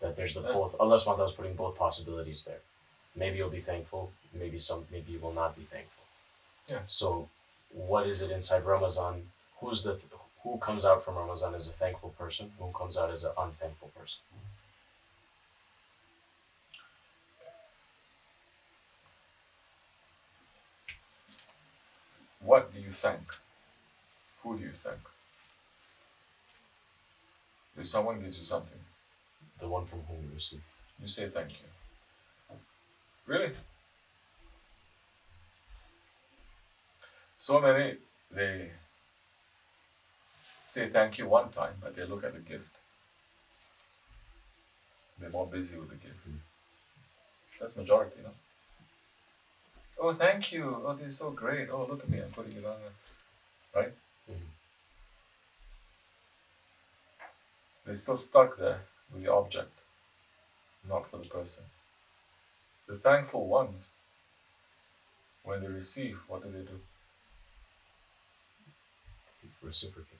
That there's the both. Allah subhanahu wa ta'ala is putting both possibilities there. Maybe you'll be thankful. Maybe you will not be thankful. Yeah. So, what is it inside Ramazan? Who comes out from Ramazan as a thankful person? Who comes out as an unthankful person? What do you thank? Who do you thank? If someone gives you something, The one from whom you receive. you say thank you. Really? So many, they say thank you one time, but they look at the gift. They're more busy with the gift. That's majority, no? Oh, thank you. Oh, this is so great. Oh, look at me. I'm putting it on. Right? Mm-hmm. They're still stuck there with the object, not for the person. The thankful ones, when they receive, what do? Reciprocate.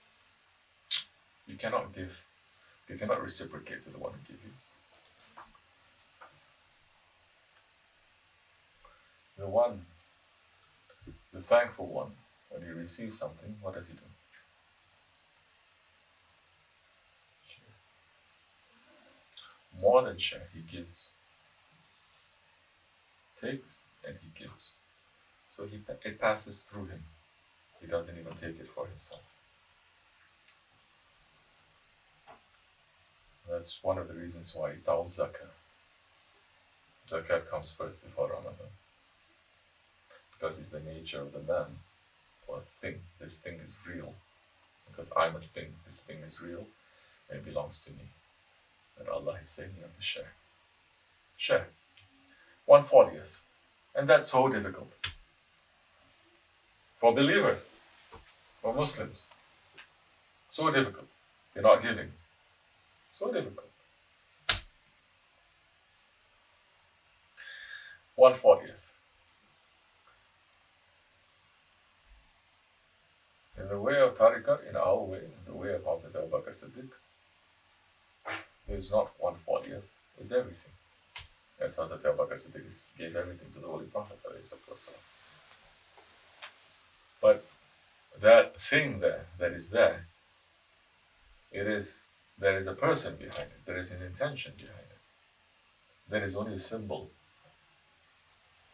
You cannot give. They cannot reciprocate to the one who gives you. The thankful one, when he receives something, what does he do? Share. More than share, he gives. Takes and he gives. So it passes through him. He doesn't even take it for himself. That's one of the reasons why Ta'u Zakah. Zakat comes first before Ramazan. Because it's the nature of the man or thing. This thing is real. Because I'm a thing. This thing is real and it belongs to me. And Allah is saying you have to share. Share. 1/40th. And that's so difficult. For believers. For Muslims. So difficult. They're not giving. So difficult. 1/40th. In the way of tariqat, in our way, in the way of Hazrat Abu Bakr Siddiq, there's not 1/40th, it's everything. As Hazrat Abu Bakr Siddiq gave everything to the Holy Prophet. But that thing there, that is there, there is a person behind it, there is an intention behind it. There is only a symbol,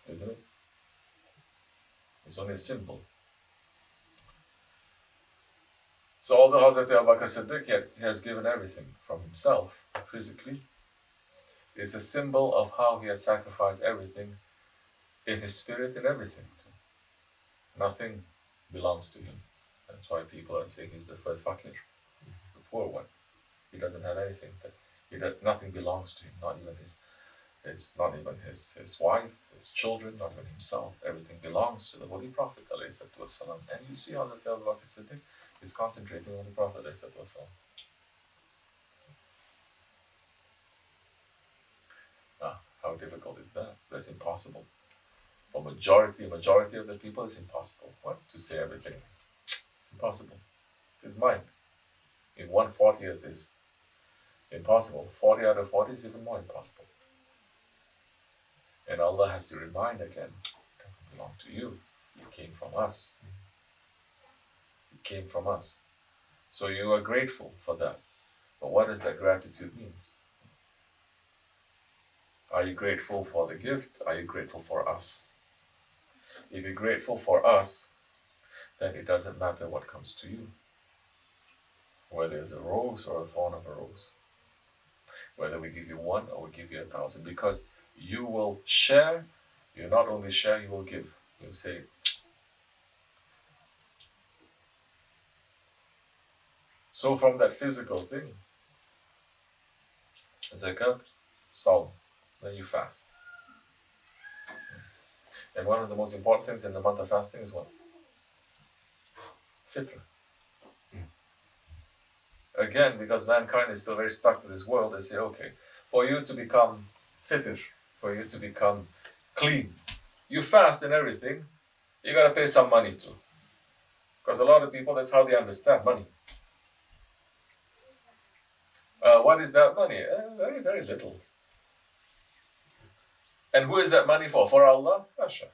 isn't it? It's only a symbol. So although Hazrat Abu Bakr Siddiq has given everything from himself, physically, it's a symbol of how he has sacrificed everything in his spirit and everything too. Nothing belongs to him. That's why people are saying he's the first fakir, the poor one. He doesn't have anything. Nothing belongs to him, not even his wife, his children, not even himself. Everything belongs to the Holy Prophet ﷺ. And you see Hazrat Abu Bakr Siddiq is concentrating on the Prophet ﷺ. How difficult is that? That's impossible. For majority of the people, it's impossible. What? To say everything is. It's impossible. It's mind. In 1/40th is impossible. 40 out of 40 is even more impossible. And Allah has to remind again, it doesn't belong to you. It came from us. It came from us. So you are grateful for that. But what does that gratitude mean? Are you grateful for the gift? Are you grateful for us? If you're grateful for us, then it doesn't matter what comes to you. Whether it's a rose or a thorn of a rose. Whether we give you 1 or we give you 1,000. Because you will share, you not only share, you will give. You'll say, so from that physical thing, zakat, saum, then you fast. And one of the most important things in the month of fasting is what? Fitr. Again, because mankind is still very stuck to this world, they say, okay, for you to become fitr, for you to become clean, you fast and everything, you gotta pay some money too. Because a lot of people, that's how they understand money. What is that money? Very, very little. And who is that money for? For Allah? Masha.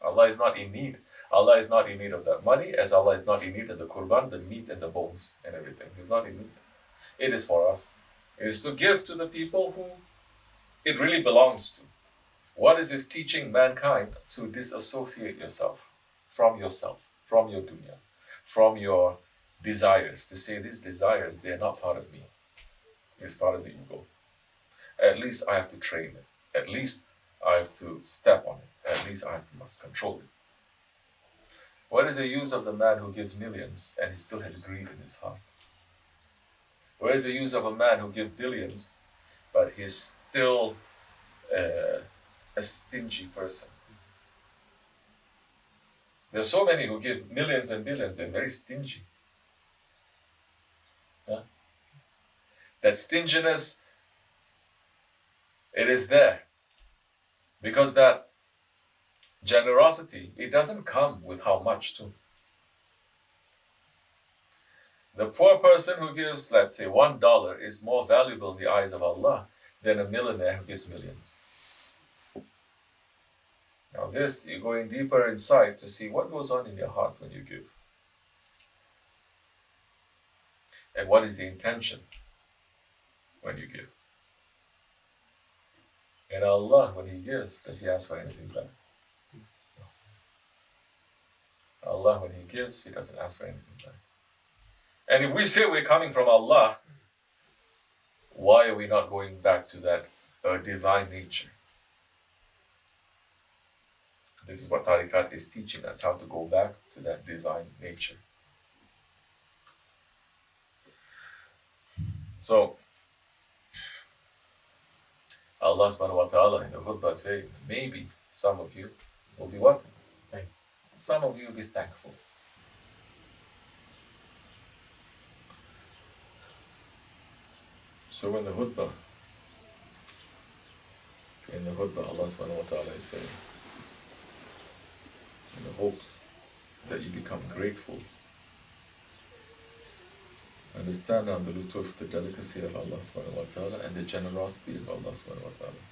Allah is not in need. Allah is not in need of that money, as Allah is not in need of the qurban, the meat and the bones and everything. He's not in need. It is for us. It is to give to the people who it really belongs to. What is His teaching mankind? To disassociate yourself, from your dunya, from your desires. To say these desires, they are not part of me. It's part of the ego. At least I have to train it. At least I have to step on it. At least must control it. What is the use of the man who gives millions and he still has greed in his heart? What is the use of a man who gives billions but he's still a stingy person? There are so many who give millions and billions and very stingy. Huh? That stinginess, it is there. Because that generosity, it doesn't come with how much too. The poor person who gives, let's say, $1 is more valuable in the eyes of Allah than a millionaire who gives millions. Now this, you're going deeper inside to see what goes on in your heart when you give. And what is the intention when you give. And Allah, when He gives, does He ask for anything back? No. Allah, when He gives, He doesn't ask for anything back. And if we say we're coming from Allah, why are we not going back to that divine nature? This is what Tariqat is teaching us, how to go back to that divine nature. So, Allah subhanahu wa ta'ala in the Hutbe saying, maybe some of you will be what? Some of you will be thankful. So in the Hutbe, Allah subhanahu wa ta'ala is saying, in the hopes that you become grateful, understand now the lutuf, the delicacy of Allah subhanahu wa ta'ala and the generosity of Allah subhanahu wa ta'ala.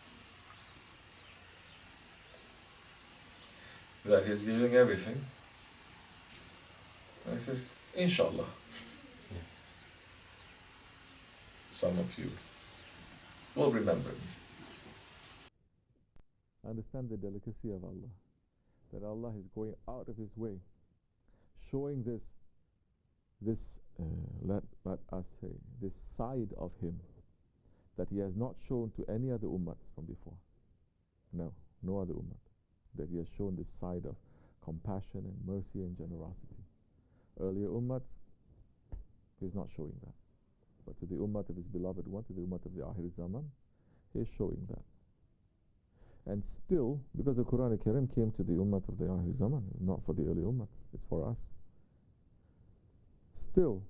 That He is giving everything. And He says, Inshallah. Yeah. Some of you will remember me. Understand the delicacy of Allah. That Allah is going out of His way, showing this let us say, this side of Him that He has not shown to any other ummahs from before. No other ummah. That He has shown this side of compassion and mercy and generosity. Earlier ummahs, He is not showing that. But to the ummah of His beloved one, to the ummah of the Akhir Zaman, He is showing that. And still, because the Quran al-Karim came to the ummah of the Akhir Zaman, not for the early ummahs, it's for us. Still,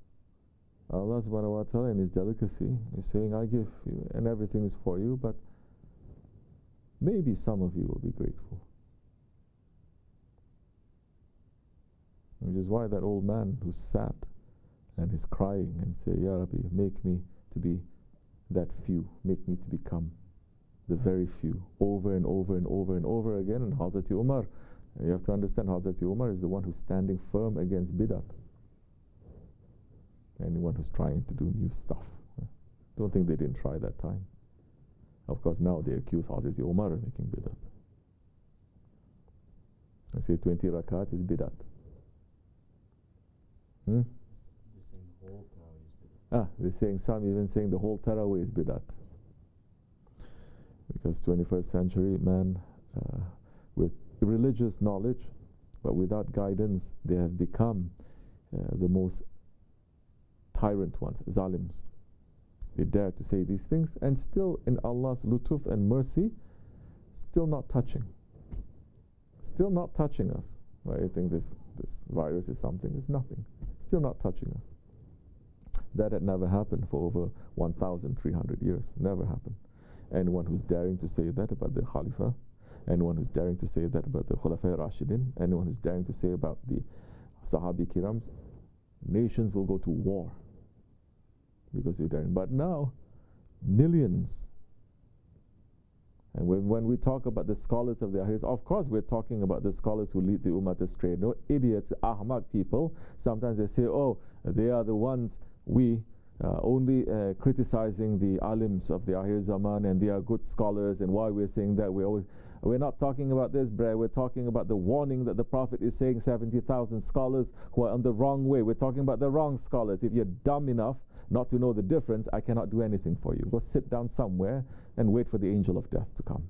Allah subhanahu wa ta'ala in His delicacy is saying, I give you and everything is for you, but maybe some of you will be grateful. Which is why that old man who sat and is crying and say, Ya Rabbi, make me to be that few, make me to become the very few, over and over and over and over again. And Hazrat Umar, you have to understand, Hazrat Umar is the one who's standing firm against bidat. Anyone who's trying to do new stuff. Don't think they didn't try that time. Of course, now they accuse Hazrat Umar of making bidat. I say 20 rakat is bidat. They're saying some even saying the whole Tarawih is bidat. Because 21st century man with religious knowledge but without guidance, they have become the most tyrant ones, zalims. They dare to say these things and still in Allah's lutuf and mercy still not touching us. I think this virus is something, it's nothing, still not touching us. That had never happened for over 1,300 years, never happened. Anyone who's daring to say that about the Khalifa, anyone who's daring to say that about the Khulafa Rashidin, anyone who's daring to say about the Sahabi Kiram, nations will go to war. because you're daring. But now, millions. And when we talk about the scholars of the Ahirs, of course we're talking about the scholars who lead the Ummah astray. No idiots, ahmak people. Sometimes they say, oh, they are the ones we only criticizing the alims of the Ahir Zaman, and they are good scholars, and why we're saying that. We're not talking about this, bruh. We're talking about the warning that the Prophet is saying 70,000 scholars who are on the wrong way. We're talking about the wrong scholars. If you're dumb enough not to know the difference, I cannot do anything for you. Go sit down somewhere and wait for the angel of death to come.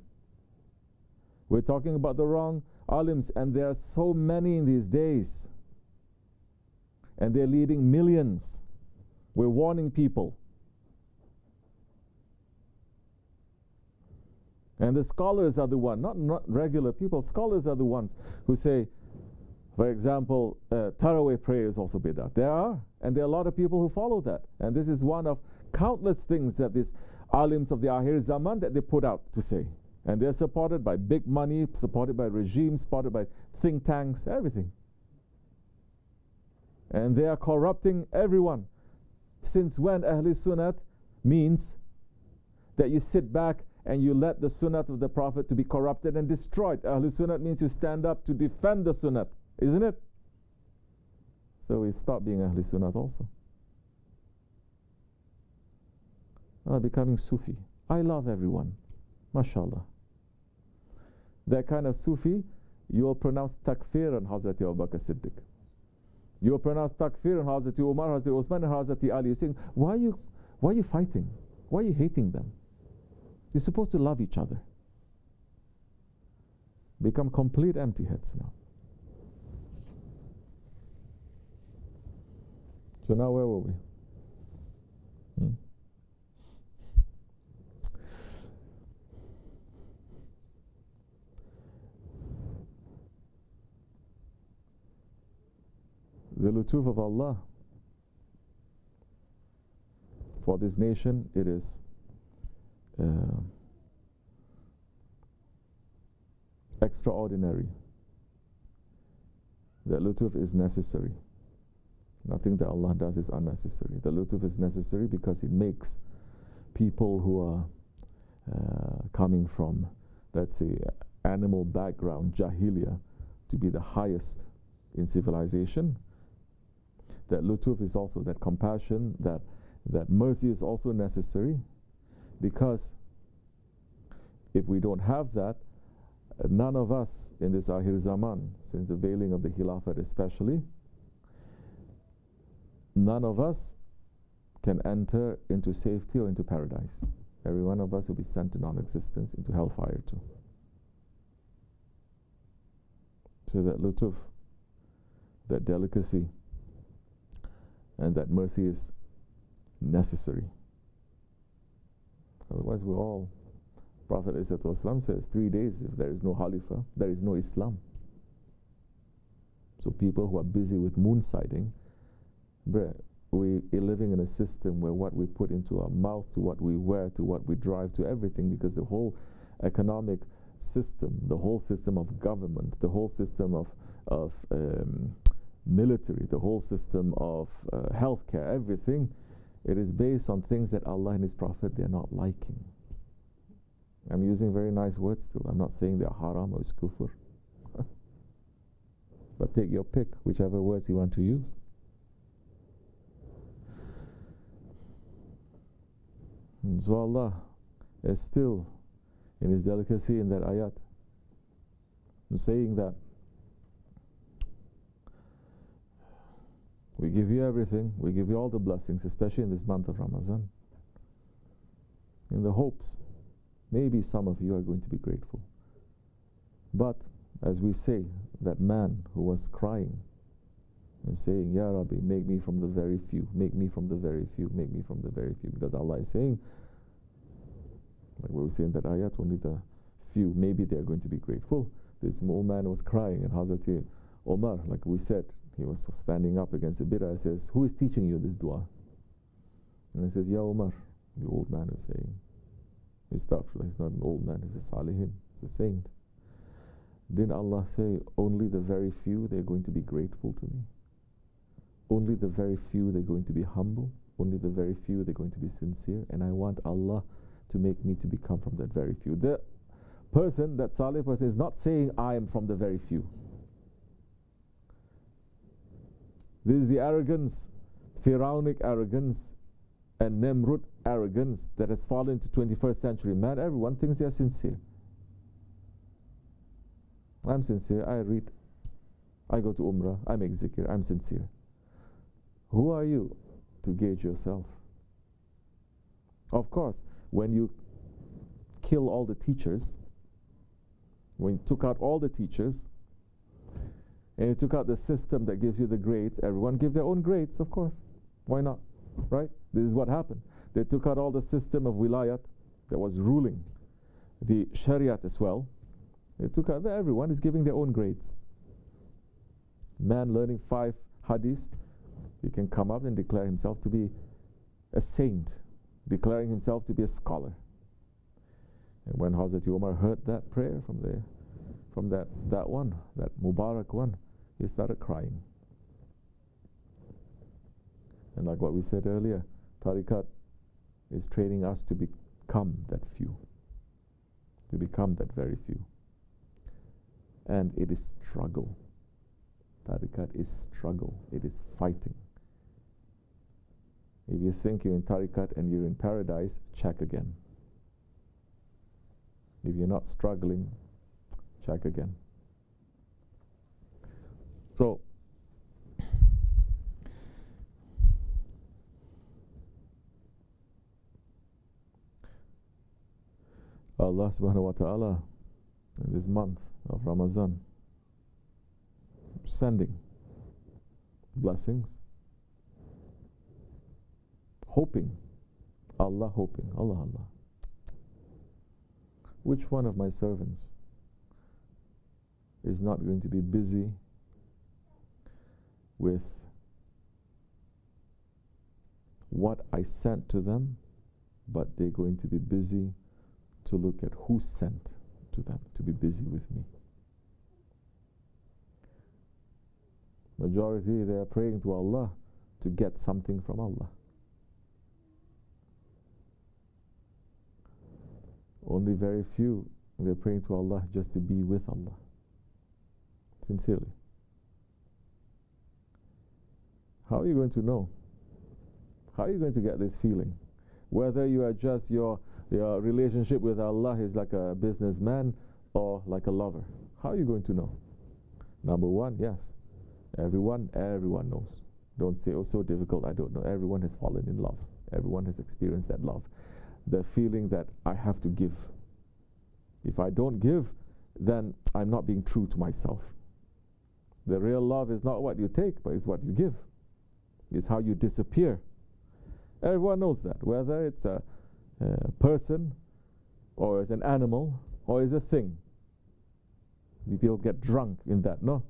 We're talking about the wrong alims, and there are so many in these days, and they're leading millions. We're warning people. And the scholars are the ones, not regular people, scholars are the ones who say, for example, Taraweeh prayer is also bid'ah. There are, and there are a lot of people who follow that. And this is one of countless things that these alims of the Ahir Zaman that they put out to say. And they're supported by big money, supported by regimes, supported by think tanks, everything. And they are corrupting everyone. Since when Ahli Sunnat means that you sit back and you let the Sunnat of the Prophet to be corrupted and destroyed. Ahli Sunnat means you stand up to defend the Sunnat, isn't it? So we stop being Ahli Sunnat also. Becoming Sufi. I love everyone. MashaAllah. That kind of Sufi, you'll pronounce takfir on Hazrati Abu Bakr Siddiq. You'll pronounce takfir on Hazrati Umar, Hazrati Osman, and Hazrati Ali. You're saying, why are you fighting? Why are you hating them? You're supposed to love each other. Become complete empty heads now. So now where were we? The lutuf of Allah for this nation, it is extraordinary. The lutuf is necessary. Nothing that Allah does is unnecessary. The lutuf is necessary because it makes people who are coming from, let's say, animal background, jahiliyyah, to be the highest in civilization. That lutuf is also, that compassion, that mercy is also necessary, because if we don't have that, none of us in this Ahir Zaman, since the veiling of the Khilafat especially, none of us can enter into safety or into paradise. Every one of us will be sent to non-existence, into hellfire too. So that lutuf, that delicacy, and that mercy is necessary. Otherwise we're all, Prophet ﷺ says, 3 days if there is no Khalifa, there is no Islam. So people who are busy with moon sighting, we are living in a system where what we put into our mouth, to what we wear, to what we drive, to everything, because the whole economic system, the whole system of government, the whole system of military, the whole system of healthcare, everything, it is based on things that Allah and His Prophet, they are not liking. I'm using very nice words still. I'm not saying they are haram or it's kufr. But take your pick, whichever words you want to use. And so Allah is still in His delicacy in that ayat, saying that we give you everything, we give you all the blessings, especially in this month of Ramazan, in the hopes maybe some of you are going to be grateful. But as we say, that man who was crying and saying, Ya Rabbi, make me from the very few, make me from the very few, make me from the very few, because Allah is saying, like we were saying that ayat, only the few, maybe they are going to be grateful. This old man was crying, and Hazrati Omar, like we said, he was standing up against the bid'ah. He says, who is teaching you this dua? And he says, Ya Omar, the old man is saying. He's not an old man, he's a salihin, he's a saint. Didn't Allah say, only the very few, they're going to be grateful to me? Only the very few, they're going to be humble? only the very few, they're going to be sincere, and I want Allah to make me to become from that very few. The person, that Salih person, is not saying I am from the very few. This is the arrogance, Pharaonic arrogance and Nemrut arrogance that has fallen into 21st century man. Everyone thinks they are sincere. I'm sincere, I read, I go to Umrah, I make zikr, I'm sincere. Who are you to gauge yourself? Of course, when you kill all the teachers, when you took out all the teachers, and you took out the system that gives you the grades, everyone give their own grades, of course. Why not? Right? This is what happened. They took out all the system of wilayat that was ruling the Shariat as well. They took out everyone is giving their own grades. Man learning 5 hadiths, he can come up and declare himself to be a saint, declaring himself to be a scholar. And when Hazrat Umar heard that prayer from that one, that Mubarak one, he started crying. And like what we said earlier, Tariqat is training us to become that few, to become that very few. And it is struggle. Tariqat is struggle. It is fighting. If you think you're in Tariqat and you're in paradise, check again. If you're not struggling, check again. So, Allah subhanahu wa ta'ala in this month of Ramazan sending blessings, hoping, Allah, Allah. Which one of my servants is not going to be busy with what I sent to them, but they're going to be busy to look at who sent to them, to be busy with me? Majority, they are praying to Allah to get something from Allah. Only very few, they're praying to Allah just to be with Allah. Sincerely. How are you going to know? How are you going to get this feeling? Whether you are just your relationship with Allah is like a businessman or like a lover. How are you going to know? Number one, yes. Everyone knows. Don't say, oh, so difficult, I don't know. Everyone has fallen in love. Everyone has experienced that love. The feeling that I have to give. If I don't give, then I'm not being true to myself. The real love is not what you take, but it's what you give. It's how you disappear. Everyone knows that, whether it's a person, or it's an animal, or it's a thing. People get drunk in that, no?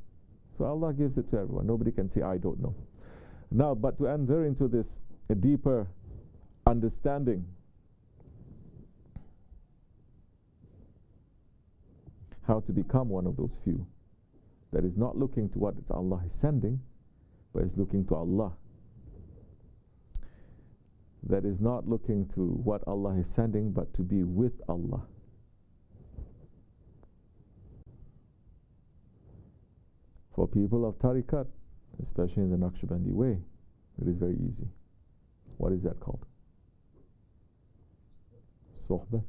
So Allah gives it to everyone. Nobody can say, I don't know. Now, but to enter into this deeper understanding, how to become one of those few that is not looking to what Allah is sending, but is looking to Allah. That is not looking to what Allah is sending, but to be with Allah. For people of Tariqat, especially in the Nakshibendi way, it is very easy. What is that called? Sohbat.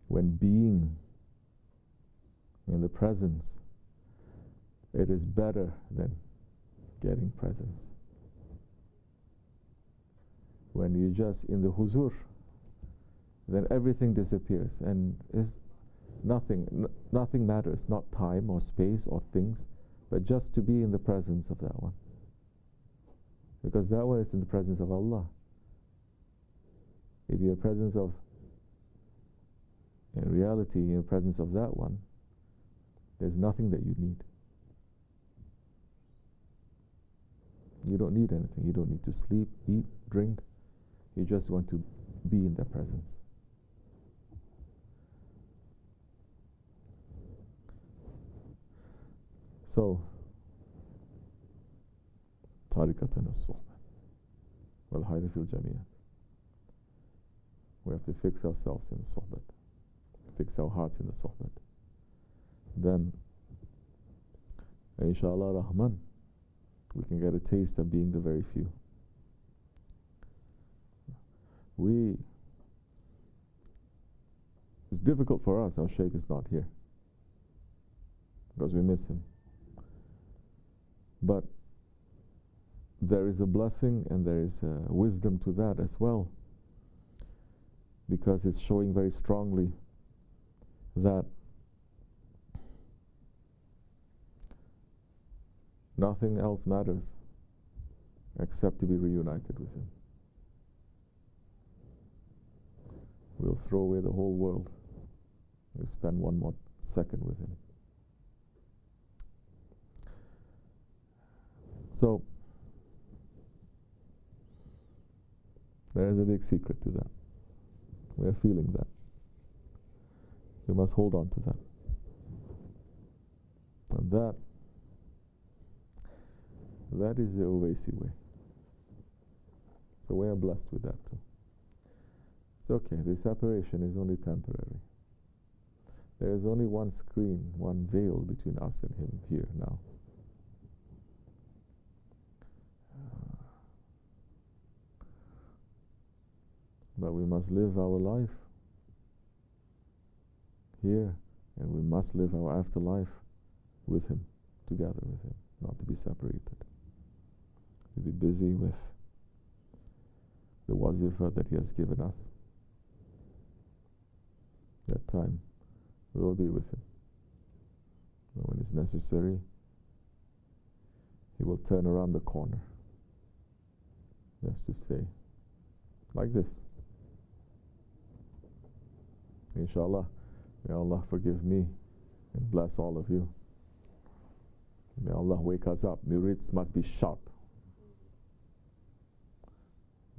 When being in the presence, it is better than getting presents. When you're just in the huzur, then everything disappears and is nothing matters, not time or space or things, but just to be in the presence of that one. Because that one is in the presence of Allah. If you're in presence of, in reality, in the presence of that one, there's nothing that you need. You don't need anything. You don't need to sleep, eat, drink. You just want to be in their presence. So, Tariqatan as-Suhbah. والخير في الجميع. We have to fix ourselves in the sohbet, fix our hearts in the sohbet. Then, inshallah Rahman, we can get a taste of being the very few. It's difficult for us, our Shaykh is not here, because we miss him. But there is a blessing and there is a wisdom to that as well, because it's showing very strongly that nothing else matters except to be reunited with him. We'll throw away the whole world. We'll spend one more second with him. So, there is a big secret to that. We are feeling that. We must hold on to that. And that is the U.S.A way. So we are blessed with that too. It's okay, the separation is only temporary. There is only one screen, one veil between us and him here now. But we must live our life here, and we must live our afterlife with him, together with him, not to be separated. To be busy with the wazifa that he has given us. That time we will be with him. And when it's necessary, he will turn around the corner just to say, like this. Inshallah, may Allah forgive me and bless all of you. May Allah wake us up. Murids must be sharp.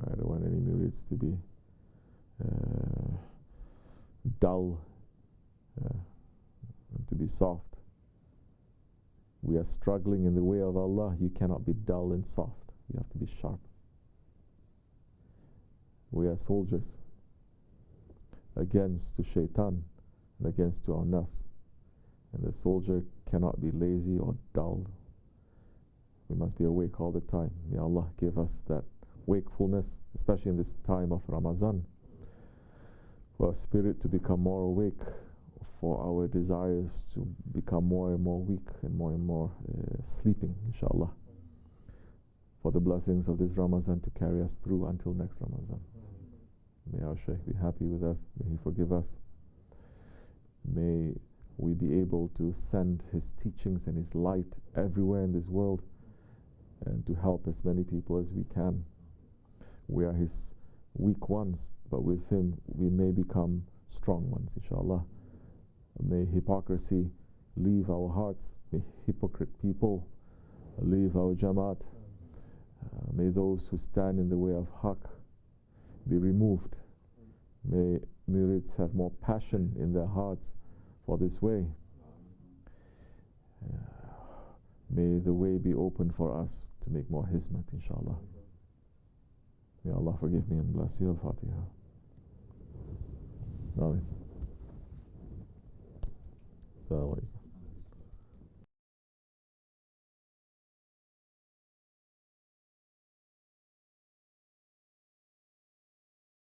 I don't want any murids to be dull, and to be soft. We are struggling in the way of Allah. You cannot be dull and soft. You have to be sharp. We are soldiers against to shaitan and against to our nafs. And the soldier cannot be lazy or dull. We must be awake all the time. May Allah give us that wakefulness, especially in this time of Ramazan, for our spirit to become more awake, for our desires to become more and more weak and more sleeping, inshallah, for the blessings of this Ramazan to carry us through until next Ramazan. May our Shaykh be happy with us. May he forgive us. May we be able to send his teachings and his light everywhere in this world and to help as many people as we can. We are his weak ones, but with him we may become strong ones, inshallah. May hypocrisy leave our hearts. May hypocrite people leave our jamaat. May those who stand in the way of haqq be removed. May murids have more passion in their hearts for this way. May the way be open for us to make more hizmat, inshallah. May Allah forgive me and bless you. Al-Fatiha. Amen. Assalamu alaikum.